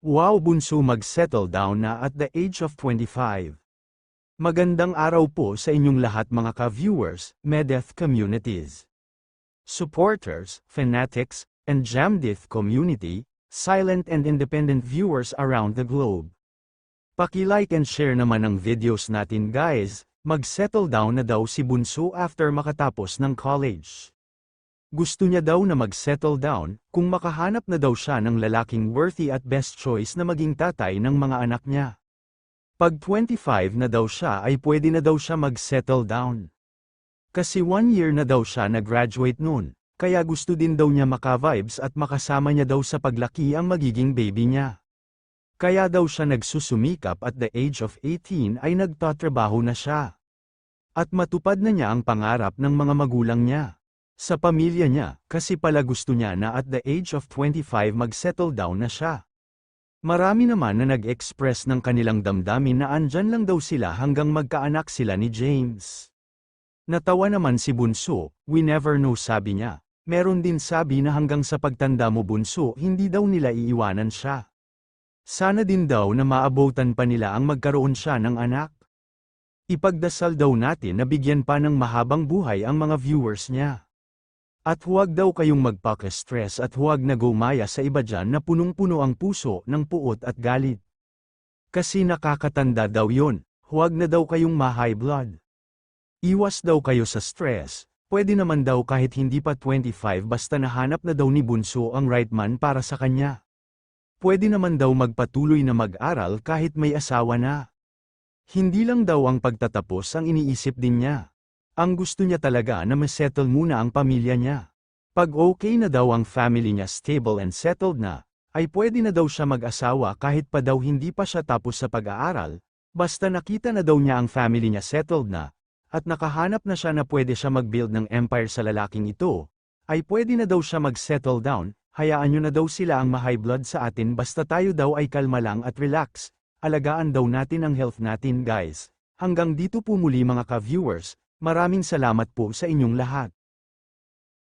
Wow, bunso mag-settle down na at the age of 25. Magandang araw po sa inyong lahat mga ka-viewers, Medeth communities, supporters, fanatics, and Jamdith community, silent and independent viewers around the globe. Paki-like and share naman ang videos natin guys, mag-settle down na daw si bunso after makatapos ng college. Gusto niya daw na mag-settle down, kung makahanap na daw siya ng lalaking worthy at best choice na maging tatay ng mga anak niya. Pag 25 na daw siya ay pwede na daw siya mag-settle down. Kasi 1 year na daw siya nag-graduate noon, kaya gusto din daw niya maka-vibes at makasama niya daw sa paglaki ang magiging baby niya. Kaya daw siya nagsusumikap at the age of 18 ay nagtatrabaho na siya. At matupad na niya ang pangarap ng mga magulang niya. Sa pamilya niya, kasi pala gusto niya na at the age of 25 mag-settle down na siya. Marami naman na nag-express ng kanilang damdamin na andyan lang daw sila hanggang magkaanak sila ni James. Natawa naman si Bunso, we never know sabi niya. Meron din sabi na hanggang sa pagtanda mo Bunso hindi daw nila iiwanan siya. Sana din daw na maabutan pa nila ang magkaroon siya ng anak. Ipagdasal daw natin na bigyan pa ng mahabang buhay ang mga viewers niya. At huwag daw kayong magpaka-stress at huwag na gumaya sa iba dyan na punong-puno ang puso ng puot at galit. Kasi nakakatanda daw yon, huwag na daw kayong ma-high blood. Iwas daw kayo sa stress, pwede naman daw kahit hindi pa 25 basta nahanap na daw ni Bunso ang right man para sa kanya. Pwede naman daw magpatuloy na mag-aral kahit may asawa na. Hindi lang daw ang pagtatapos ang iniisip din niya. Ang gusto niya talaga na masettle muna ang pamilya niya. Pag okay na daw ang family niya stable and settled na, ay pwede na daw siya mag-asawa kahit pa daw hindi pa siya tapos sa pag-aaral, basta nakita na daw niya ang family niya settled na, at nakahanap na siya na pwede siya mag-build ng empire sa lalaking ito, ay pwede na daw siya mag-settle down, hayaan niyo na daw sila ang ma-high blood sa atin basta tayo daw ay kalma lang at relax, alagaan daw natin ang health natin guys. Hanggang dito po muli mga ka-viewers. Maraming salamat po sa inyong lahat.